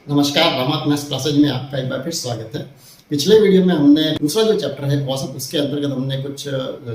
नमस्कार, रामात maths classes में आपका एक बार फिर स्वागत है। पिछले वीडियो में हमने दूसरा जो चैप्टर है औसत, उसके अंतर्गत हमने कुछ जो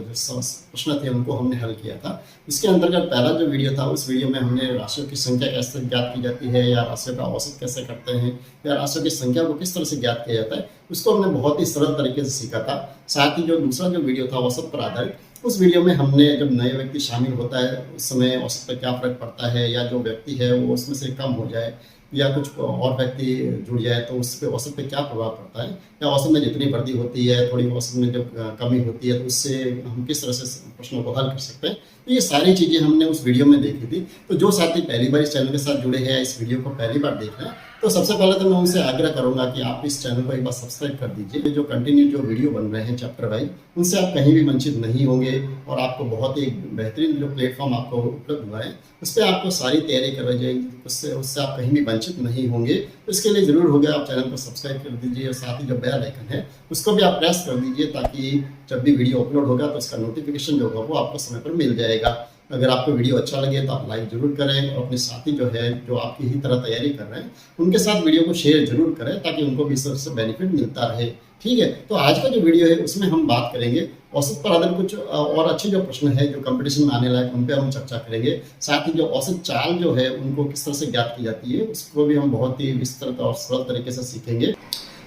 प्रश्न थे उनको हमने हल किया था। इसके अंतर्गत पहला जो वीडियो था उस वीडियो में हमने राशियों की संख्या कैसे ज्ञात की जाती है या राशियों का औसत कैसे करते हैं या राशियों की संख्या को किस तरह से ज्ञात किया जाता है, उसको हमने बहुत ही सरल तरीके से सीखा था। साथ ही जो दूसरा जो वीडियो था औसत पर आधारित, उस वीडियो में हमने जब नए व्यक्ति शामिल होता है उस समय औसत पर क्या फर्क पड़ता है, या जो व्यक्ति है वो उसमें से कम हो जाए या कुछ और व्यक्ति जुड़ जाए तो उस पर औसत पे क्या प्रभाव पड़ता है, या औसत में जितनी वृद्धि होती है थोड़ी औसत में जब कमी होती है तो उससे हम किस तरह से प्रश्नों को हल कर सकते हैं। तो ये सारी चीज़ें हमने उस वीडियो में देखी थी। तो जो साथी पहली बार इस चैनल के साथ जुड़े हैं, इस वीडियो को पहली बार देख रहे हैं, तो सबसे पहले तो मैं उनसे आग्रह करूंगा कि आप इस चैनल को एक बार सब्सक्राइब कर दीजिए। जो कंटिन्यू जो वीडियो बन रहे हैं चैप्टर वाइज, उनसे आप कहीं भी वंचित नहीं होंगे और आपको बहुत ही बेहतरीन जो प्लेटफॉर्म आपको उपलब्ध हुआ है उस पर आपको सारी तैयारी करवाई जाएगी। उससे आप कहीं भी वंचित नहीं होंगे। तो इसके लिए ज़रूर हो गया आप चैनल को सब्सक्राइब कर दीजिए और साथ ही जो बेल आइकन है उसको भी आप प्रेस कर दीजिए, ताकि जब भी वीडियो अपलोड होगा तो उसका नोटिफिकेशन जो होगा वो आपको समय पर मिल जाएगा। अगर आपको वीडियो अच्छा लगे तो आप लाइक जरूर करें और अपने साथी जो है जो आपकी ही तरह तैयारी कर रहे हैं उनके साथ वीडियो को शेयर जरूर करें, ताकि उनको भी इससे बेनिफिट मिलता रहे। ठीक है, तो आज का जो वीडियो है उसमें हम बात करेंगे औसत पर आधारित कुछ और अच्छे जो प्रश्न है जो कंपटीशन में आने लायक, उन पर हम चर्चा करेंगे। साथ ही जो औसत चाल जो है उनको किस तरह से ज्ञात की जाती है उसको भी हम बहुत ही विस्तृत और सरल तरीके से सीखेंगे।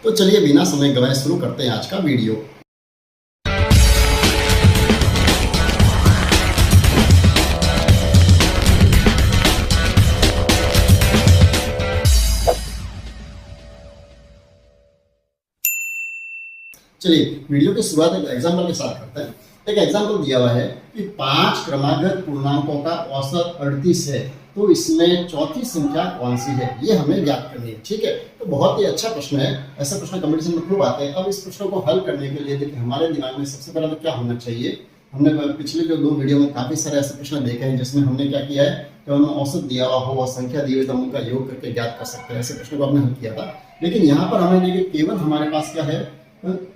तो चलिए बिना समय गंवाए शुरू करते हैं आज का वीडियो। चलिए वीडियो की शुरुआत एक एग्जाम्पल के साथ करते हैं। एक एग्जाम्पल दिया हुआ है कि 5 क्रमागत पूर्णांकों का औसत 38 है, तो इसमें चौथी संख्या कौन सी है, ये हमें ज्ञात करनी है। ठीक है, तो बहुत ही अच्छा प्रश्न है। ऐसा प्रश्न कंपटीशन में खूब आते हैं। अब इस प्रश्न को हल करने के लिए देखिए हमारे दिमाग में सबसे पहले तो क्या होना चाहिए। हमने पिछले जो 2 वीडियो में काफी सारे ऐसे प्रश्न देखे हैं जिसमें हमने क्या किया है, जब हमें औसत दिया हुआ हो और संख्या दी हुई तो हम उनका योग करके ज्ञात कर सकते हैं। ऐसे प्रश्नों को हमने हल किया था। लेकिन यहाँ पर हमें देखिए केवल हमारे पास क्या है,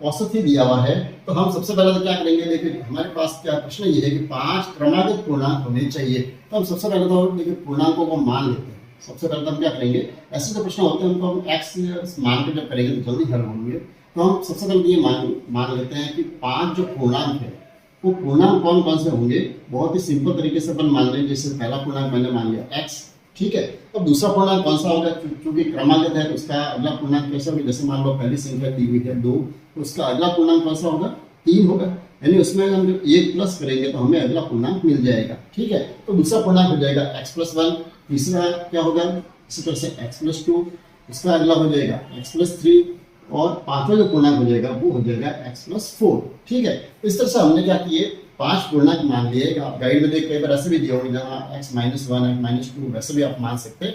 औसत ही दिया हुआ है। तो हम सबसे पहले तो क्या करेंगे, देखिए हमारे पास क्या प्रश्न ये है कि 5 क्रमागत पूर्णांक होने चाहिए। तो हम सबसे पहले तो देखिए पूर्णांकों को मान लेते हैं। सबसे पहले तो हम क्या करेंगे, ऐसे जो प्रश्न होते हैं उनको हम एक्स मान के जब करेंगे तो जल्दी हल होंगे। तो हम सबसे पहले ये मान लेते हैं कि 5 जो पूर्णांक है वो पूर्णांक कौन कौन से होंगे। बहुत ही सिंपल तरीके से अपन मान लेंगे। जैसे पहला पूर्णांक मैंने मान लिया x, ठीक है। अब दूसरा पूर्णांक कौन सा होगा, क्योंकि क्रमागत है तो उसका अगला पूर्णांक कैसा होगा। जैसे मान लो पहली संख्या दी हुई है 2, तो उसका अगला पूर्णांक कौन सा होगा, 3 होगा। यानी उसमें हम जब 1 प्लस करेंगे तो हमें अगला पूर्णांक मिल जाएगा। ठीक है, तो दूसरा पूर्णांक हो जाएगा x+1। तीसरा क्या होगा, इसी तरह से x+2। इसका अगला हो जाएगा x+3 और पांचवा जो पूर्णांक हो जाएगा वो हो जाएगा x+4। ठीक है, तो इस तरह से हमने क्या किए, 5 पूर्णांक मान लिए। आप गाइड में देख कई बार ऐसे भी दिए होंगे जहाँ x-1 x-2 वैसे भी आप मान सकते हैं।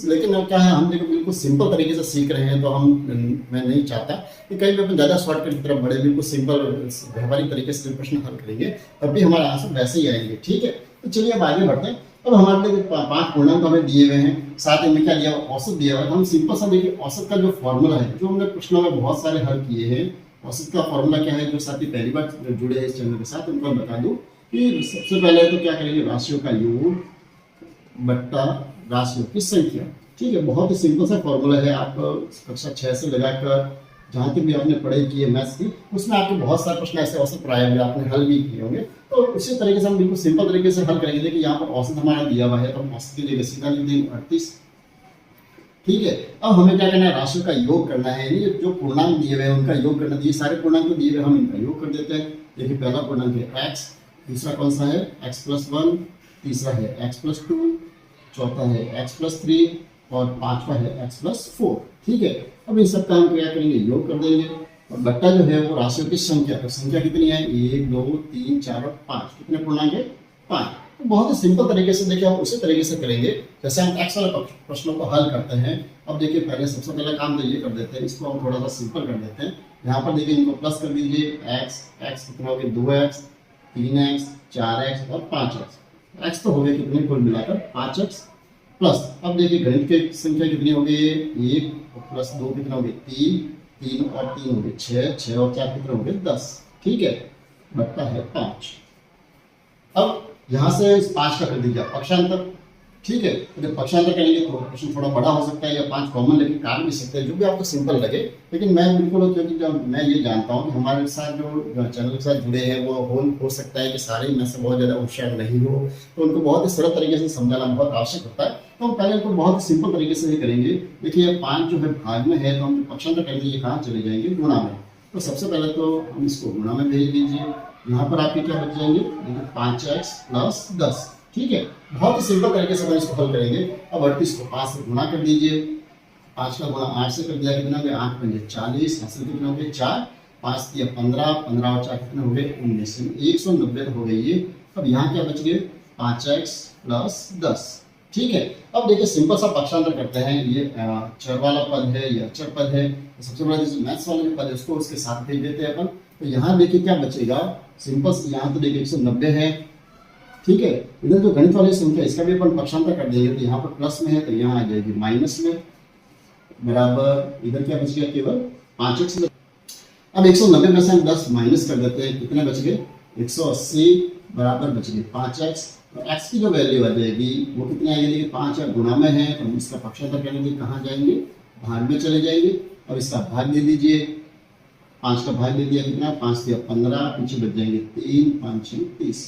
लेकिन अब क्या है, हम देखो बिल्कुल सिंपल तरीके से सीख रहे हैं, तो मैं नहीं चाहता कि कहीं भी अपन ज़्यादा शॉर्टकट की तरफ बढ़े। बिल्कुल सिंपल व्यवहारिक तरीके से प्रश्न हल करेंगे तब भी हमारा आंसर वैसे ही आएंगे। ठीक है, तो चलिए अब आगे बढ़ते हैं। अब हमारे लिए 5 पूर्णांक हमें दिए हुए हैं, साथ ही में क्या दिया, औसत दिया हुआ है। हम सिंपल सा देखिए औसत का जो फॉर्मूला है, जो हमने प्रश्नों में बहुत सारे हल किए हैं, औसत का फॉर्मूला क्या है। जो साथी पहली बार जुड़े हैं इस चैनल के साथ उनको बता दूं कि सबसे पहले तो क्या करेंगे, राशियों का योग बट्टा राशियों की संख्या। ठीक है, बहुत ही सिंपल सा फॉर्मूला है। आप कक्षा 6 से लगाकर जहाँ तक भी आपने पढ़ाई की है मैथ्स की, उसमें आपके बहुत सारे प्रश्न ऐसे औसत पर आए होंगे, आपने हल भी किए होंगे। तो उसी तरीके से हम बिल्कुल सिंपल तरीके से हल करेंगे। देखिए यहाँ पर औसत हमारा दिया हुआ है तो हम औसत की जगह सीधा लिख देंगे 38। ठीक है, अब हमें क्या करना है, राशियों का योग करना है। यानी जो पूर्णांक दिए हुए हैं उनका योग करना है। सारे पूर्णांक दिए हुए हम इनका योग कर देते हैं। देखिए पहला पूर्णांक है x, दूसरा कौन सा है x+1, तीसरा है x+2, चौथा है x+3 और पांचवा है x+4। ठीक है, अब इन सब का हम क्या करेंगे, योग कर देंगे। और बट्टा जो है वो राशियों की संख्या, तो संख्या कितनी है, 1 2 3 4 और 5। कितने पूर्णांक है, 5। तो बहुत ही सिंपल तरीके से देखिए हम उसी तरीके से करेंगे जैसे हम एक्स वाले प्रश्नों को हल करते हैं। अब देखिए पहले सबसे पहला काम तो ये कर देते हैं, इसको हम थोड़ा सा सिंपल कर देते हैं। यहाँ पर देखिए इनको प्लस कर दीजिए, x कितना हो गया, 2x 3x 4x और 5x। x तो हो गए कितने, कुल मिलाकर 5x प्लस। अब देखिए गणित की संख्या कितनी हो गई, 1 प्लस 2 कितना हो गया, 3 और 3 हो गए 6 और 4 कितने हो गए, 10। ठीक है, बट्टा है 5। अब यहाँ से इस 5 का कर दीजिए पक्षांतर, ठीक है। तो जब पक्षांतर करेंगे तो प्रश्न थोड़ा बड़ा हो सकता है या 5 कॉमन लेके काट भी सकते हैं, जो भी आपको सिंपल लगे। लेकिन मैं बिल्कुल, क्योंकि जब मैं ये जानता हूँ कि हमारे साथ जो चैनल के साथ जुड़े हैं वो हो सकता है कि सारे में से बहुत ज़्यादा होशियार नहीं हो, तो उनको बहुत ही सरल तरीके से समझाना बहुत आवश्यक होता है। तो हम पहले इनको बहुत ही सिंपल तरीके से ही करेंगे। देखिए 5 जो है भाग में है, तो हम पक्षांतर करेंगे, ये कहाँ चले जाएंगे, गुणा में। तो सबसे पहले तो हम इसको गुणा में भेज दीजिए। यहाँ पर आपके क्या बच जाएंगे, 5x प्लस 10। ठीक है, बहुत ही सिंपल तरीके से हम इसको हल करेंगे। अब 38 को 5 से गुणा कर दीजिए। 5 का गुणा 8 से कर दिया, कितना हो गया, 8 पंजे 40, हासिल कितना हो गया 4, 5 दिया 15, 15 और 4 कितना हो गए 19, 190 हो गई ये। अब यहाँ क्या बच गए, 5x प्लस 10। ठीक है, अब देखिए सिंपल सा पक्षांतर करते हैं। ये चर वाला पद है, ये अचर पद है, तो सबसे बड़ा जो मैथ्स वाला जो पद है उसको उसके साथ भेज देते हैं अपन। तो यहाँ देखिए क्या बचेगा, सिंपल से यहाँ तो देखिए 190 है। ठीक है, इधर जो गणित वाली संख्या इसका भी अपन पक्षांतर कर देंगे, तो यहाँ पर प्लस में है तो यहाँ आ जाएगी माइनस में, बराबर इधर क्या बच गया, केवल 5x। अब 190 में से हम 10 माइनस कर देते हैं, कितने बच गए 180, बराबर बच गए 5x। तो x की जो वैल्यू आ जाएगी वो कितनी आएगी, देखिए 5 गुणा में है, तो हम इसका पक्षांतर करेंगे, कहाँ जाएंगे, भाग में चले जाएंगे। और इसका भाग दे दीजिए, 5 का भाग दे दिया, कितना 5 दिया 15, पीछे बच जाएंगे 3, 5 30।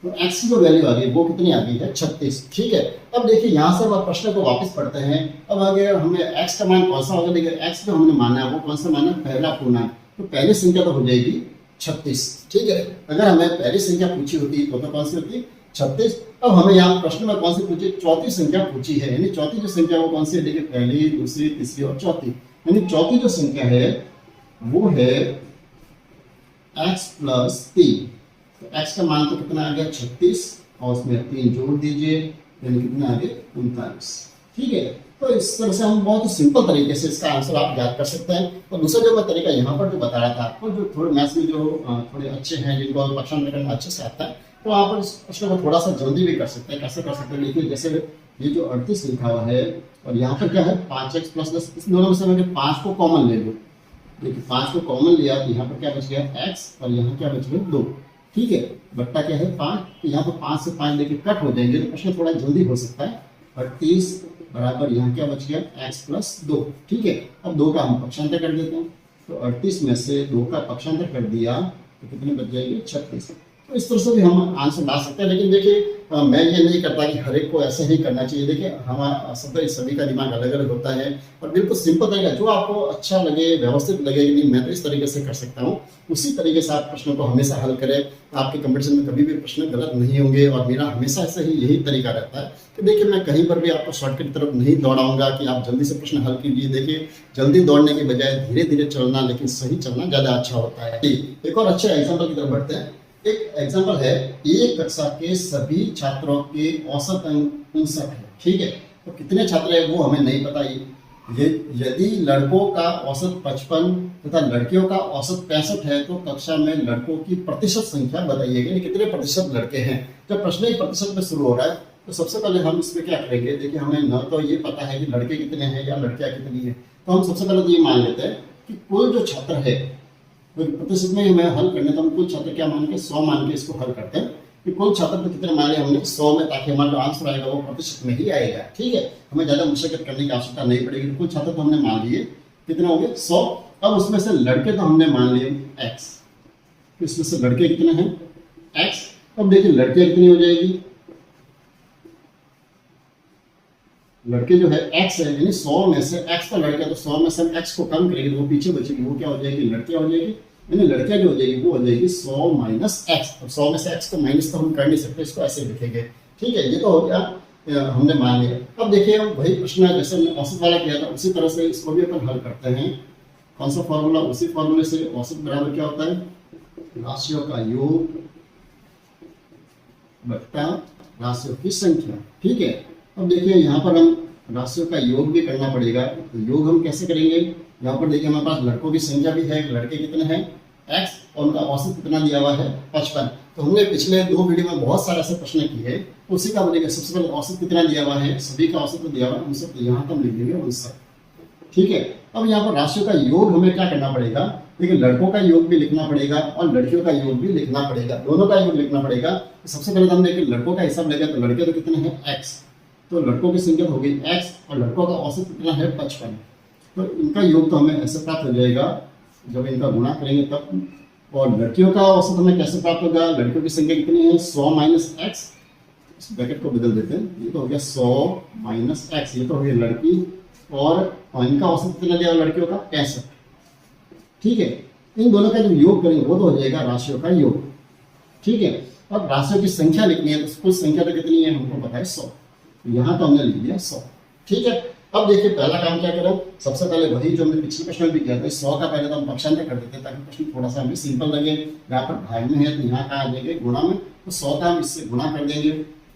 तो x की जो वैल्यू आ गई वो कितनी आ गई है 36। ठीक है, अब देखिए यहाँ से अब प्रश्न को वापस पढ़ते हैं। अब अगर हमें x का मान कौन सा होगा, देखिए x जो हमने माना है वो कौन सा माना, पहला पूर्णांक, तो पहली संख्या तो हो जाएगी 36। ठीक है, अगर हमें पहली संख्या पूछी होती तो कौन सी होती, 36। अब हमें यहाँ प्रश्न में कौन सी पूछी, चौथी संख्या पूछी है, यानी चौथी जो संख्या वो कौन सी है, देखिए पहली, दूसरी, तीसरी और चौथी। यानी चौथी जो संख्या है वो है x प्लस 3। तो x का मान तो कितना आ गया 36, और उसमें 3 जोड़ दीजिए, यानी कितना आ गया 39। ठीक है, तो इस तरह से हम बहुत ही सिंपल तरीके से इसका आंसर आप याद कर सकते हैं। और दूसरा जो मैं तरीका यहाँ पर जो बता रहा था आपको, जो थोड़े मैथ्स में जो थोड़े अच्छे हैं, जिनको पक्षांतर करना अच्छे से आता है, तो वहाँ पर इस प्रश्न को थोड़ा सा जल्दी भी कर सकते हैं। कैसे कर सकते हैं, देखिए जैसे ये जो 38 लिखा हुआ है और यहाँ पर क्या है 5x प्लस 10, इस दोनों में से मैं 5 को कॉमन ले लूँ। देखिए 5 को कॉमन लिया तो यहाँ पर क्या बच गया x, और यहाँ क्या बच गया 2। ठीक है, बट्टा क्या है 5, तो यहाँ पर 5 से 5 लेके कट हो जाएंगे, तो प्रश्न थोड़ा जल्दी हो सकता है। 38 बराबर यहाँ क्या बच गया x प्लस 2। ठीक है, अब 2 का हम पक्षांतर कर देते हैं, तो 38 में से 2 का पक्षांतर कर दिया तो कितने बच जाएंगे 36। तो इस तरह से भी हम आंसर ला सकते हैं। लेकिन देखिए मैं ये नहीं करता कि हर एक को ऐसे ही करना चाहिए। देखिए हमारा सभी का दिमाग अलग अलग होता है, और बिल्कुल सिंपल तरीका जो आपको अच्छा लगे, व्यवस्थित लगे कि नहीं मैं तो इस तरीके से कर सकता हूँ, उसी तरीके से आप प्रश्नों को हमेशा हल करें। आपके कंपटीशन में कभी भी प्रश्न गलत नहीं होंगे। और मेरा हमेशा से ही यही तरीका रहता है कि देखिए मैं कहीं पर भी आपको शॉर्टकट की तरफ नहीं दौड़ाऊंगा कि आप जल्दी से प्रश्न हल कीजिए। देखिए जल्दी दौड़ने के बजाय धीरे धीरे चलना, लेकिन सही चलना ज़्यादा अच्छा होता है। एक और अच्छे एग्जाम्पल की तरफ बढ़ते हैं। एक एग्जाम्पल है, एक कक्षा के सभी छात्रों के औसत अंक 59 है। ठीक है, तो कितने छात्र है वो हमें नहीं पता। ये यदि लड़कों का औसत 55 तथा लड़कियों का औसत 65 है, तो कक्षा में लड़कों की प्रतिशत संख्या बताइएगा, कितने प्रतिशत लड़के हैं। जब प्रश्न ही प्रतिशत में शुरू हो रहा है तो सबसे पहले हम इसमें क्या करेंगे, देखिए हमें न तो ये पता है कि लड़के कितने हैं या लड़कियां कितनी है, तो हम सबसे पहले तो ये मान लेते हैं कि कुल जो छात्र है, प्रतिशत में हमें हल करने, तो हम कुल छात्र क्या मान के 100 मान के इसको हल करते हैं कि कुल छात्र तो कितने मान लिया हमने 100 में, ताकि हमारा जो आंसर आएगा वो प्रतिशत में ही आएगा। ठीक है, हमें ज्यादा मुश्किल करने की आवश्यकता नहीं पड़ेगी। तो कुल छात्र तो हमने मान लिए, कितने हो गए 100। अब उसमें से लड़के तो हमने मान लिए x, तो इसमें से लड़के कितने हैं x। अब देखिए लड़के कितनी हो जाएगी, लड़के जो है x है, यानी 100 में से x का लड़का, तो 100 में से हम x को कम करेंगे तो वो पीछे बचेगी, वो क्या हो जाएगी लड़कियां हो जाएगी। यानी लड़कियां जो हो जाएगी वो हो जाएगी 100 माइनस x। अब 100 में से x को माइनस तो हम कर नहीं सकते, इसको ऐसे लिखेंगे। ठीक है, ये तो हो गया, हमने मान लिया। अब देखिए हम वही प्रश्न है जैसे हमने औसत वाला किया था, उसी तरह से इसको भी अपन हल करते हैं। कौन सा फॉर्मूला, उसी फॉर्मूले से औसत बराबर क्या होता है, राशियों का योग बट्टा राशियों की संख्या। ठीक है, अब देखिए यहाँ पर हम राशियों का योग भी करना पड़ेगा। तो योग हम कैसे करेंगे, यहाँ पर देखिए हमारे पास लड़कों की संख्या भी है, लड़के कितने हैं x, और उनका औसत कितना दिया हुआ है 55। तो हमने पिछले 2 वीडियो में बहुत सारे ऐसे प्रश्न किए, उसी का बोलेंगे। सबसे पहले औसत कितना दिया हुआ है, सभी का औसत दिया हुआ है 59, तो यहाँ पर हम लिख देंगे 59। ठीक है, अब यहाँ पर राशियों का योग हमें क्या करना पड़ेगा, देखिए लड़कों का योग भी लिखना पड़ेगा और लड़कियों का योग भी लिखना पड़ेगा, दोनों का योग लिखना पड़ेगा। तो सबसे पहले हम देखिए लड़कों का हिसाब लेंगे, तो लड़के तो कितने हैं x, तो लड़कों की संख्या हो गई x और लड़कों का औसत कितना है 55। तो इनका योग तो हमें ऐसे प्राप्त हो जाएगा जब इनका गुणा करेंगे तब। और लड़कियों का औसत हमें कैसे प्राप्त होगा, लड़कियों की संख्या कितनी है 100 माइनस एक्स, इस ब्रैकेट को बदल देते हैं, ये तो हो गया 100 माइनस एक्स, ये तो हो गई लड़की और इनका औसत कितना लिया लड़कियों का 65। ठीक है, इन दोनों का जब योग करेंगे वो तो हो जाएगा राशियों का योग। ठीक है, अब राशियों की संख्या लिखनी है तो कुल संख्या तो कितनी है हमको पता है 100, यहाँ तो हमने लिख दिया 100। ठीक है, अब देखिए पहला काम क्या करें, सबसे पहले वही जो हमने पिछले प्रश्न में भी किया था 100 का पहले तो हम पक्षांतर कर देते हैं ताकि प्रश्न थोड़ा सा हमें सिंपल लगे। यहाँ पर भाग में है तो यहाँ का आ जाएगा गुणा में, तो 100 का हम इससे गुणा कर देंगे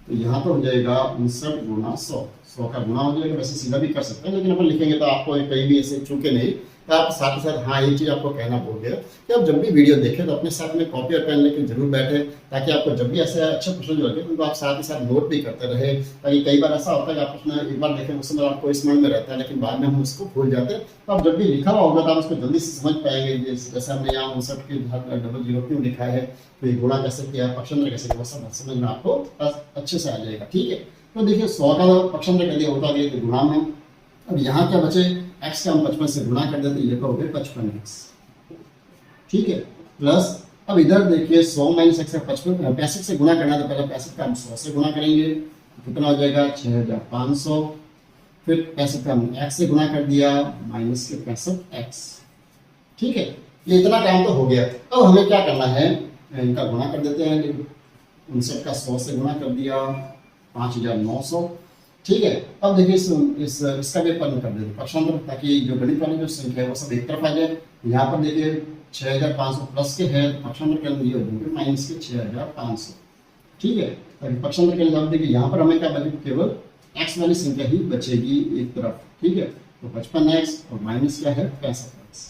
तो यहाँ तो हो जाएगा 59 गुणा 100, 100 का गुणा हो जाएगा। वैसे सीधा भी कर सकते हैं लेकिन अपन लिखेंगे तो आपको कहीं भी ऐसे चूके नहीं। तो आप साथ ही साथ हाँ एक चीज़ आपको कहना भूल गया कि आप जब भी वीडियो देखें तो अपने साथ में कॉपी और पेन लेकर जरूर बैठे ताकि आपको जब भी ऐसे अच्छे प्रश्न जो लगे उनको आप साथ ही साथ नोट भी करते रहे। ताकि कई बार ऐसा होता है कि आप प्रश्न एक बार देखें उस समय आपको स्मरण में रहता है लेकिन बाद में हम उसको भूल जाते हैं। तो आप जब भी लिखा हुआ होगा तो आप उसको जल्दी से समझ पाएंगे। जैसे हमने यहाँ 59 के 00 क्यों लिखा है, तो ये गुणा कैसे किया, पक्षांतर कैसे किया, सब समझ में आपको अच्छे से आ जाएगा। ठीक है, तो देखिए 100 का पक्षांतर कर दिया होता है गुणा में। अब यहाँ क्या बचे, x का हम 55 से गुणा कर देते, ये तो हो गया 55x। ठीक है, प्लस अब इधर देखिए 100 माइनस x का 65 से गुणा करना है तो पहले 65 का हम 100 से गुणा करेंगे, कितना हो जाएगा 6500। फिर 65 का हम x से गुणा कर दिया माइनस के 65x। ठीक है, ये इतना काम तो हो गया। अब हमें क्या करना है, इनका गुणा कर देते हैं। 59 का 100 से गुणा कर दिया 5900। ठीक है, अब देखिए इसका भी अपन कर देते पक्षांतर ताकि जो गणित वाली जो संख्या है वो सब एक तरफ आ जाए। यहाँ पर देखिए 6500 प्लस के है तो पक्षांतर के अंदर ये हो जाएंगे माइनस के 6500। ठीक है, ताकि पक्षांतर के अंदर देखिए यहाँ पर हमें क्या बचेगा, केवल x वाली संख्या ही बचेगी एक तरफ। ठीक है, तो 55x और माइनस क्या है 65x।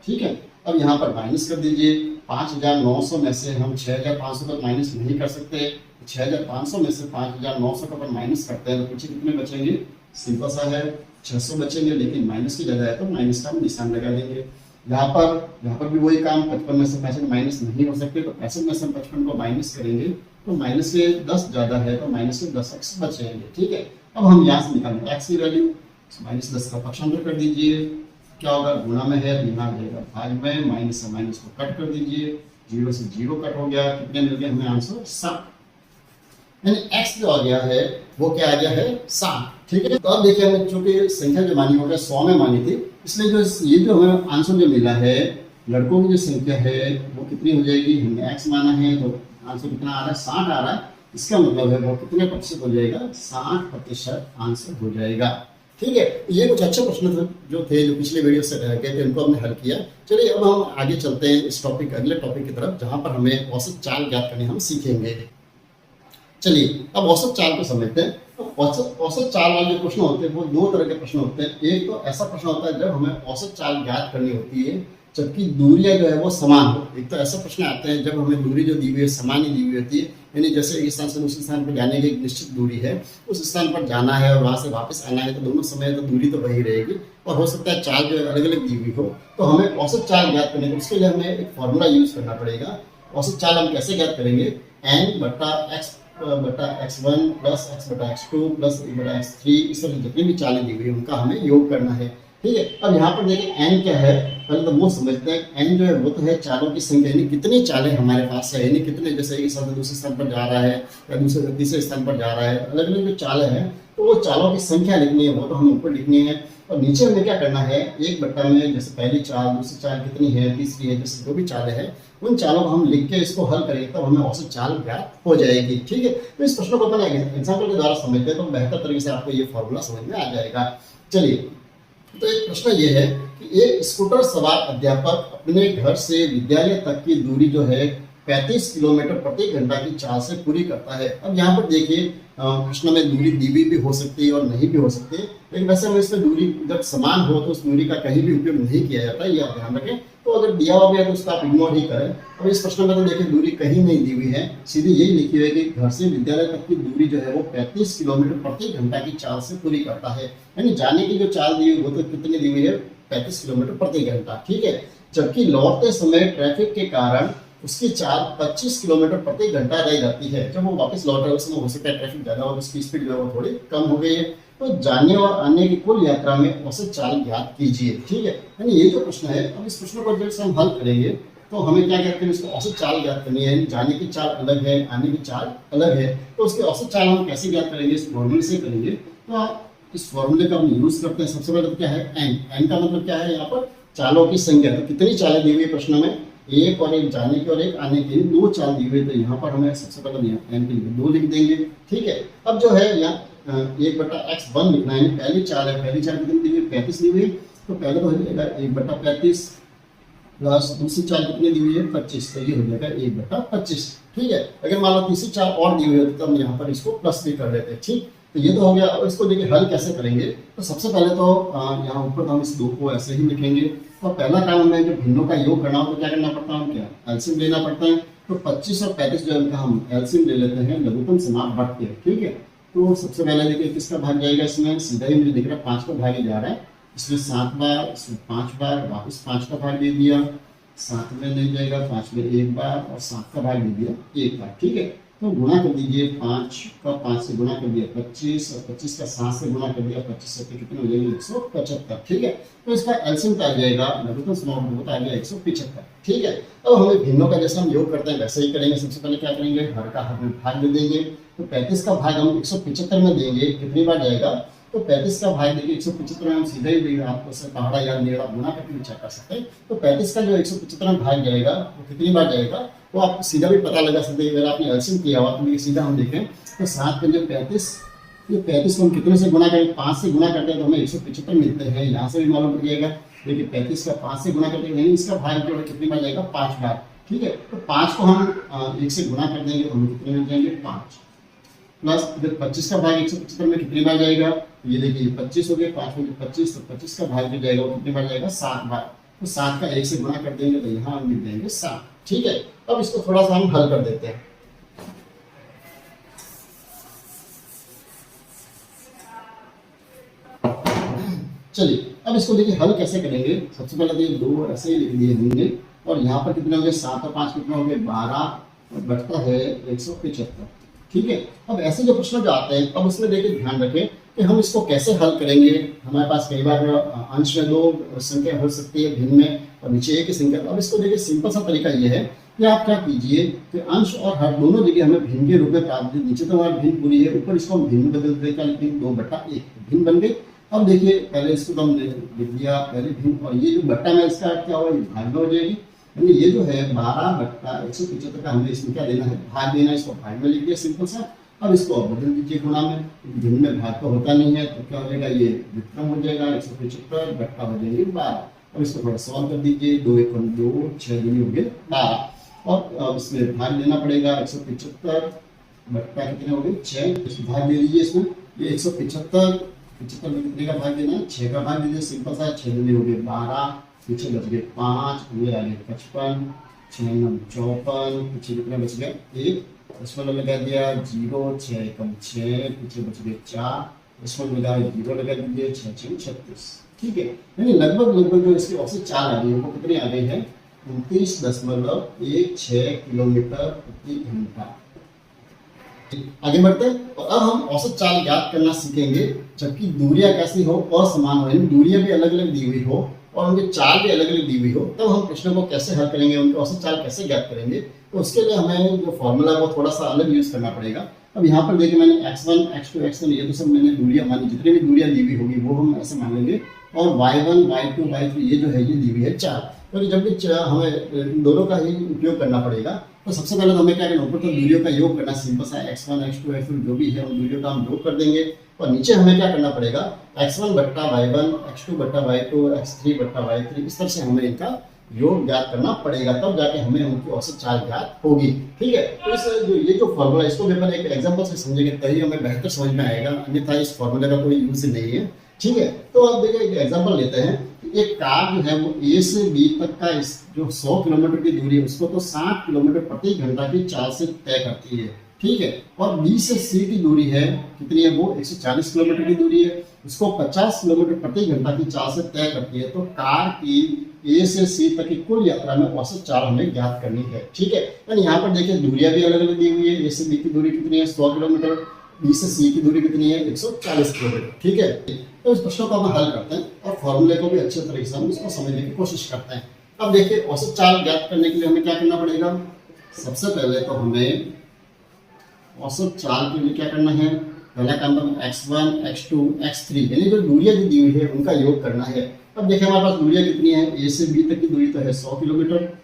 ठीक है, अब यहाँ पर माइनस कर दीजिए। 5900 में से हम 6500 तक माइनस नहीं कर सकते, 6500 में से 5900 का अपन माइनस करते हैं तो पीछे कितने बचेंगे, सिंपल सा है 600 बचेंगे, लेकिन माइनस की जगह है तो माइनस का हम निशान लगा देंगे। यहाँ पर भी वही काम, 55 में से 65 माइनस नहीं हो सकते तो 65 में से हम 55 को माइनस करेंगे तो माइनस के 10 ज्यादा है तो माइनस के 10x बचेंगे। ठीक है, अब हम यहाँ से निकालेंगे x की वैल्यू, माइनस 10 का पक्षांतर कर दीजिए, क्या होगा गुणा में है तो यहाँ जाएगा भाग में, माइनस से माइनस को कट कर दीजिए, 0 से 0 कट हो गया, कितने मिल गए हमें आंसर 7। यानी x जो आ गया है वो क्या आ गया है 7। ठीक है, तो अब देखिए हमें चूंकि संख्या जो मानी हो गया 100 में मानी थी, इसलिए जो ये जो हमें आंसर जो मिला है लड़कों की जो संख्या है वो कितनी हो जाएगी, हमने x माना है तो आंसर कितना आ रहा है 60 आ रहा है। इसका मतलब है वो कितने प्रतिशत हो जाएगा, 60% आंसर हो जाएगा। ठीक है, ये कुछ अच्छे प्रश्न जो थे जो पिछले वीडियो से रह गए थे उनको हमने हल किया। चलिए अब हम आगे चलते हैं इस टॉपिक अगले टॉपिक की तरफ जहां पर हमें औसत चाल ज्ञात करने हम सीखेंगे। चलिए अब औसत चाल को समझते हैं। तो औसत चाल वाले जो प्रश्न होते हैं वो दो तरह के प्रश्न होते हैं। एक तो ऐसा प्रश्न होता है जब हमें औसत चाल ज्ञात करनी होती है जबकि दूरियां जो है वो समान हो। एक तो ऐसा प्रश्न आते हैं जब हमें दूरी जो दी हुई है समान ही दी हुई होती है, यानी जैसे एक स्थान से दूसरे स्थान पर जाने की एक निश्चित दूरी है, उस स्थान पर जाना है और वहां से वापस आना है तो दोनों समय तो दूरी तो वही रहेगी और हो सकता है चाल जो अलग अलग दी हुई हो। तो हमें औसत चाल ज्ञात करने के उसके लिए हमें एक फॉर्मूला यूज करना पड़ेगा। औसत चाल हम कैसे ज्ञात करेंगे, n बटा x1 प्लस x बटा x2 प्लस e बटा x3, इस तरह जितनी भी चालें दी हुई है उनका हमें योग करना है। ठीक है, अब यहाँ पर देखिए n क्या है, पहले तो वो समझते हैं। n जो है वो तो है चालों की संख्या, यानी कितनी चालें हमारे पास है, यानी कितने जैसे एक स्थान से दूसरे स्थान पर जा रहा है या दूसरे से तीसरे स्थान पर जा रहा है, अलग अलग जो चालें हैं तो वो चालों की संख्या लिखनी है, वो तो हमें ऊपर लिखनी है। और नीचे हमें क्या करना है, एक बट्टा में जैसे पहली चाल दूसरी चाल कितनी है, तीसरी है, जैसे जो भी चालें हैं उन चालों को हम लिख के इसको हल करेंगे तब हमें औसत चाल ज्ञात हो जाएगी। ठीक है, तो इस प्रश्न को अपन एग्जाम्पल के द्वारा समझते हैं तो बेहतर तरीके से आपको ये फॉर्मूला समझ में आ जाएगा। चलिए, तो एक प्रश्न ये है कि एक स्कूटर सवार अध्यापक अपने घर से विद्यालय तक की दूरी जो है 35 किलोमीटर प्रति घंटा की चाल से पूरी करता है। अब यहाँ पर देखिए प्रश्न में दूरी दी हुई भी हो सकती है और नहीं भी हो सकती है, लेकिन वैसे में इसमें दूरी जब समान हो तो उस दूरी का कहीं भी उपयोग नहीं किया जाता है, ये आप ध्यान रखें। तो अगर दिया हुआ भी है तो उसका आप इग्नोर ही करें। अब इस प्रश्न में तो देखिए दूरी कहीं नहीं दी हुई है, सीधी यही लिखी हुई है कि घर से विद्यालय तक की दूरी जो है वो 35 किलोमीटर प्रति घंटा की चाल से पूरी करता है। यानी जाने की जो चाल दी हुई वो तो कितनी दी हुई है, 35 किलोमीटर प्रति घंटा। ठीक है, जबकि लौटते समय ट्रैफिक के कारण उसकी चाल 25 किलोमीटर प्रति घंटा रह जाती है। जब वो वापस लौट रहे उस समय हो सकता है ट्रैफिक ज्यादा हो, उसकी स्पीड जो है वो थोड़ी कम हो गई है। तो जाने और आने की कुल यात्रा में औसत चाल ज्ञात कीजिए। ठीक है, यानी ये जो प्रश्न है, अब इस प्रश्न को जब हम हल करेंगे तो हमें क्या कहते हैं, इसको औसत चाल ज्ञात करनी है। जाने की चाल अलग है, आने की चाल अलग है, तो उसकी औसत चाल हम कैसे ज्ञात करेंगे, इस फॉर्मूले से करेंगे। तो इस फॉर्मूले का हम यूज करते हैं। सबसे पहले तो क्या है, एन। एन का मतलब क्या है, यहाँ पर चालों की संख्या। तो कितनी चालें दी हुई है प्रश्न में, एक और एक जाने की और एक आने की, दो चाल दी हुई है। तो यहाँ पर हमें सबसे पहले एन के लिए 2 लिख देंगे। ठीक है, अब जो है यहाँ 1/x1 लिखना है। पहली चाल है, पहली चाल कितनी दी हुई है, 35 दी हुई है। तो पहले तो हो जाएगा 1/35 प्लस दूसरी चाल कितनी दी हुई है, 25। तो ये हो जाएगा 1/25। ठीक है, अगर मान लो तीसरी चाल और दी हुई है तो हम यहाँ पर इसको प्लस भी कर देते हैं। ठीक, तो ये तो हो गया। और इसको देखिए हल कैसे करेंगे, तो सबसे पहले तो यहाँ ऊपर तो हम इस 2 को ऐसे ही लिखेंगे। और पहला काम हमें जब भिन्नों का योग करना हो तो क्या करना पड़ता है, क्या एलसीएम लेना पड़ता है। तो 25 और 35 जो है उनका हम एलसीएम ले लेते हैं, लघुत्तम समाप बढ़ के। ठीक है, तो सबसे पहले देखिए किसका भाग जाएगा, इसमें सीधा ही मुझे दिख रहा है 5 का भाग ही जा रहा है। इसमें 7 बार, इसमें 5 बार, वापस 5 का भाग दे दिया, 7 में नहीं जाएगा, 5 में 1 बार और 7 का भाग दे दिया 1 बार। ठीक है, तो गुणा कर दीजिए, 5 का 5 से गुणा कर दिया 25 और 25 का 7 से गुणा कर दिया 25 से, कितने हो जाएंगे 175। ठीक है, तो इसका एलसीएम आ जाएगा, लघुत्तम समाप आ गया 175। ठीक है, अब हमें भिन्नों का जैसे हम योग करते हैं वैसे ही करेंगे। सबसे पहले क्या करेंगे, हर का हर में भाग दे देंगे। तो 35 का भाग हम 175 में देंगे, कितनी बार जाएगा, तो 35 का भाग देखिए 175 में हम सीधा ही देंगे, आपको से पहाड़ा याद नहीं रहा, गुना करके भी चेक कर सकते हैं। तो 35 का जो 175 में भाग जाएगा वो कितनी बार जाएगा, वो आप सीधा भी पता लगा सकते हैं। अगर आपने एलसीएम किया हुआ तो सीधा हम देखें तो 7 पे जो 35, ये 35 को हम कितने से गुणा करें, 5 से गुणा करते हैं तो हमें 175 मिलते हैं। यहाँ से भी मालूम पड़ जाएगा। देखिए 35 का 5 से गुणा करते हैं, इसका भाग जो है कितनी बार जाएगा, 5 बार। ठीक है, तो 5 को हम 1 से गुणा कर देंगे तो हमें कितने मिल जाएंगे, 5। प्लस 25 का भाग 175 में कितनी बार जाएगा, ये देखिए 25 हो गया, 5 में 25, तो 25 का भाग जो जाएगा वो कितनी बार जाएगा, 7 बार। तो 7 का 1 से गुणा कर देंगे तो यहाँ हम मिल जाएंगे 7। ठीक है, अब इसको थोड़ा सा हम हल कर देते हैं। चलिए, अब इसको देखिए हल कैसे करेंगे। सबसे पहले तो ये 2 ऐसे ही लिख दिए होंगे और यहाँ पर कितने हो गए, 7 और 5 कितना हो गए, 12 और बढ़ता है 175। ठीक है, अब ऐसे जो प्रश्न जो आते हैं, अब उसमें देखिए ध्यान रखें कि हम इसको कैसे हल करेंगे। हमारे पास कई बार अंश में 2 संख्या हो सकती है, भिन्न में और नीचे एक ही संख्या। अब इसको देखिए सिंपल सा तरीका ये है कि आप क्या कीजिए कि अंश और हर दोनों जगह हमें भिन्न के रूप में प्राप्त, नीचे तो हमारी भिन्न पूरी है, ऊपर इसको हम भिन्न बदल देते हैं, लेकिन 2/1 भिन्न बन गई। अब देखिए पहले इसको तो हमने लिख दिया पहले भिन्न, और ये जो बट्टा में इसका क्या हुआ, भाग में हो जाएगी। यानी ये जो है 12/175 का हमें इसमें क्या देना है, भाग देना है। इसको भाग में लिख दिया सिंपल सा। अब इसको बदल दीजिए गुणा में, भिन्न में भाग तो होता नहीं है तो क्या हो जाएगा, ये व्युत्क्रम हो जाएगा 175 बट्टा हो जाएंगे 12। अब इसको थोड़ा सॉल्व कर दीजिए, 2 × 1 = 2, 6 दूनी हो गए 12। और अब इसमें भाग देना पड़ेगा, 175 बट्टा कितने हो गए 6, इसको भाग दे दीजिए इसमें। ये 175 में कितने का भाग देना है, 6 का भाग दीजिए सिंपल सा। 6 दूनी हो गए 12, पीछे बच गए 5, ये आ गए 55, 6 × 9 = 54, पीछे कितना बच गया 1, इसमें लगा दिया 0, 6 × 6, पीछे बच गए 4, इसमें लगा 0 लगा दीजिए, 6 × 6 = 36। ठीक है, यानी लगभग जो इसकी औसत चाल आ रही है वो कितनी आ गई है, 29.16 किलोमीटर प्रति घंटा। आगे बढ़ते हैं और अब हम औसत चाल ज्ञात करना सीखेंगे, जबकि दूरियां कैसी हो, असमान हो, यानी दूरियां भी अलग अलग दी हुई हो और उनकी चाल भी अलग अलग दी हुई हो, तब हम प्रश्नों को कैसे हल करेंगे, उनकी औसत चाल कैसे ज्ञात करेंगे। तो उसके लिए हमें जो फॉर्मूला है वो थोड़ा सा अलग यूज करना पड़ेगा। अब यहाँ पर देखिए मैंने x1, x2, x3 ये तो सब मैंने दूरियां मानी, जितनी भी दूरियां दी हुई होगी वो हम ऐसे मान लेंगे। और y1, y2, y3 ये जो है ये दी हुई है 4, क्योंकि जब भी हमें इन दोनों का ही उपयोग करना पड़ेगा। तो सबसे पहले तो हमें क्या करना, ऊपर तो दूरियों का योग करना सिंपल सा, x1, x2, x3 जो भी है उन दूरियों का हम योग कर देंगे। और नीचे हमें क्या करना पड़ेगा, x1/y1, x2/y2, x3/y3, इस तरह से हमें इनका योग ज्ञात करना पड़ेगा, तब जाके हमें उनकी औसत चाल ज्ञात होगी। ठीक है, तो इस जो ये जो फॉर्मूला इसको पेपर एक एग्जांपल से समझेंगे तभी हमें बेहतर समझ में आएगा, अन्यथा इस फॉर्मूले का कोई यूज नहीं है। ठीक है, तो अब देखिए एक एग्जांपल लेते हैं। एक कार जो है वो A से B तक का इस जो 100 किलोमीटर की दूरी है उसको तो 60 किलोमीटर प्रति घंटा की चाल से तय करती है। ठीक है, और B से C की दूरी है कितनी है, वो 140 किलोमीटर की दूरी है, उसको 50 किलोमीटर प्रति घंटा की चाल से तय करती है। तो कार की ए से सी तक की कुल यात्रा में औसत चाल हमें ज्ञात करनी है। ठीक है, यानी यहाँ पर देखिए दूरियां भी अलग अलग दी हुई है। ए से बी की दूरी कितनी है 100 किलोमीटर, बी से सी की दूरी कितनी है 140 किलोमीटर। ठीक है, तो इस प्रश्न को हम हल करते हैं और फॉर्मूले को भी अच्छे तरीके से हम इसको समझने की कोशिश करते हैं। अब देखिए औसत चाल ज्ञात करने के लिए हमें क्या करना पड़ेगा। सबसे पहले तो हमें औसत चाल के लिए क्या करना है, पहला काम तो x1, x2, x3 यानी जो दूरियां जो दी हुई है उनका योग करना है। अब देखिए हमारे पास दूरियां कितनी है, ए से बी तक की दूरी तो है 100 किलोमीटर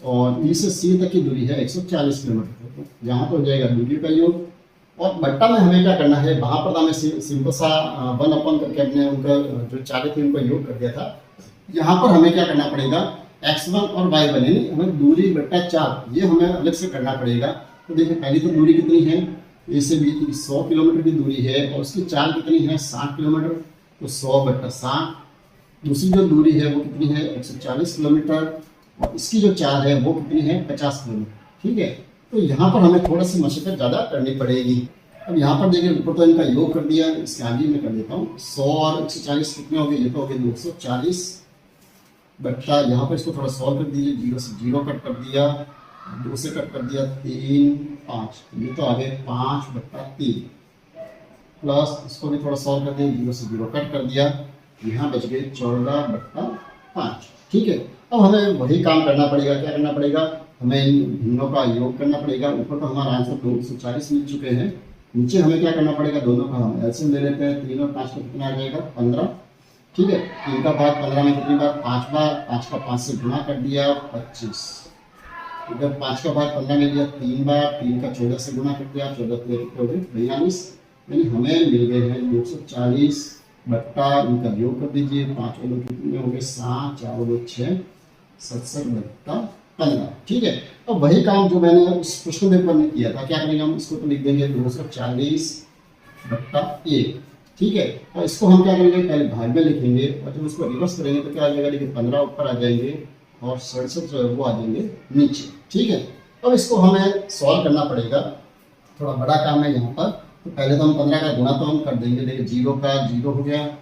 और बी से सी तक की दूरी है 140 किलोमीटर। यहाँ पर हो जाएगा दूरी का योग और बट्टा में हमें क्या करना है, वहां पर हमें सिंपल सा 1 करके हमने उनका जो चारे थे उनका योग कर दिया था। यहाँ पर हमें क्या करना पड़ेगा, x1 और y1 यानी हमें दूरी बट्टा 4 ये हमें अलग से करना पड़ेगा। तो देखिए पहली तो दूरी कितनी है, ए से बी की 100 किलोमीटर की दूरी है और उसकी चाल कितनी है 60 किलोमीटर, तो 100 बट्टा 60। दूसरी जो दूरी है वो कितनी है 140 किलोमीटर और इसकी जो चाल है वो कितनी है 50 किलोमीटर। ठीक है, तो यहाँ पर हमें थोड़ा सी मशक्कत ज़्यादा करनी पड़ेगी। अब यहाँ पर देखिए ऊपर तो इनका योग कर दिया, इसके आगे मैं कर देता हूँ 100 और 140 कितने हो गए, ये तो हो गए 240 बट्टा यहाँ पर इसको थोड़ा सॉल्व कर दीजिए, 0 से 0 कट कर दिया, 2 से कट कर दिया 3, 5 ये तो आ गए 5 बट्टा 3 प्लस इसको भी थोड़ा सॉल्व कर दिया, 0 से 0 कट कर दिया, यहाँ बच गए 14 बट्टा 5। ठीक है, अब हमें वही काम करना पड़ेगा। क्या करना पड़ेगा, हमें इन भिन्नों का योग करना पड़ेगा। ऊपर तो हमारा आंसर 240 मिल चुके हैं, नीचे हमें क्या करना पड़ेगा, दोनों का हम एलसीएम ले लेते हैं। 3 और 5 का कितना आ जाएगा 15। ठीक है, 3 का भाग 15 में कितनी बार 5 बार, 5 का 5 से गुणा कर दिया 25। इधर 5 का भाग 15 में लिया 3 बार, 3 का 14 से गुणा कर दिया, 14 हो गए 42 यानी हमें मिल गए हैं 240 बट्टा इनका योग कर दीजिए, 5 और 2 कितने हो गए 7, 4 और 2 6, 67 बट्टा 15। ठीक है, अब वही काम जो मैंने उस प्रश्न पेपर में किया था, क्या करेंगे हम इसको तो लिख देंगे 240 बट्टा 1। ठीक है, और इसको हम क्या करेंगे, पहले भाग में लिखेंगे और जब उसको रिवर्स करेंगे तो क्या आ जाएगा, देखिए 15 ऊपर आ जाएंगे और 67 जो है वो आ जाएंगे नीचे। ठीक है, अब इसको हमें सॉल्व करना पड़ेगा, थोड़ा बड़ा काम है यहाँ पर। तो पहले तो हम 15 का गुणा तो हम कर देंगे, देखिए 0 का 0 हो गया,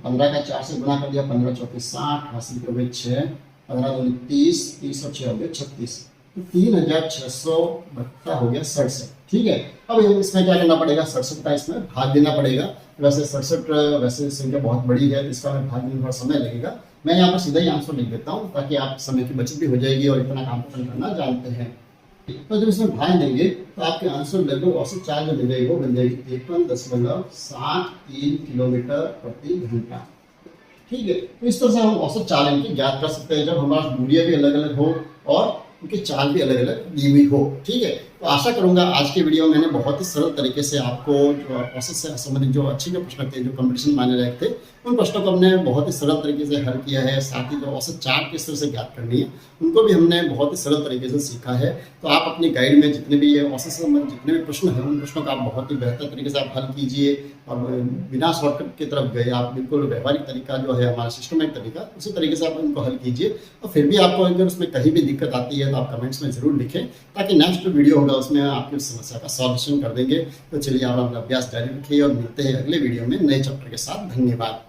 15 का 4 से गुणा कर दिया, 15 चौके 60, हासिल हो गए 6, 15 दूनी 30, 30 और 6 हो गए 36, तो 3600 बट्टा हो गया 67। ठीक है, अब इसमें क्या करना पड़ेगा, 67 का इसमें भाग देना पड़ेगा। वैसे 67 वैसे संख्या बहुत बड़ी है तो इसका हमें भाग देने में समय लगेगा। मैं यहाँ पर सीधा ही आंसर लिख देता हूँ ताकि आप समय की बचत भी हो जाएगी और इतना काम करना जानते हैं। तो जब इसमें भाग देंगे तो आपके आंसर लगभग औसत चाल जो मिलेगी वो बन जाएगी 53.73 किलोमीटर प्रति घंटा। ठीक है, तो इस तरह से हम औसत चाल इनकी ज्ञात कर सकते हैं जब हमारा दूरियां भी अलग अलग हो और उनकी चाल भी अलग अलग दी हुई हो। ठीक है, तो आशा करूंगा आज के वीडियो में मैंने बहुत ही सरल तरीके से आपको जो औसत से संबंधित जो अच्छे जो प्रश्न थे, जो कंपटीशन माने लायक थे, उन प्रश्नों को हमने बहुत ही सरल तरीके से हल किया है। साथ ही जो औसत चाल किस तरह से ज्ञात करनी है उनको भी हमने बहुत ही सरल तरीके से सीखा है। तो आप अपनी गाइड में जितने भी ये औसत से संबंधित जितने भी प्रश्न हैं उन प्रश्नों का आप बहुत ही बेहतर तरीके से आप हल कीजिए और बिना शॉर्टकट की तरफ गए आप बिल्कुल व्यवहारिक तरीका जो है हमारा सिस्टमेटिक तरीका, उसी तरीके से आप उनको हल कीजिए। और फिर भी आपको अगर उसमें कहीं भी दिक्कत आती है तो आप कमेंट्स में जरूर लिखें ताकि नेक्स्ट वीडियो होगा उसमें आपकी समस्या का सॉल्यूशन कर देंगे। तो चलिए आप अपना अभ्यास जारी रखिए और मिलते हैं अगले वीडियो में नए चैप्टर के साथ। धन्यवाद।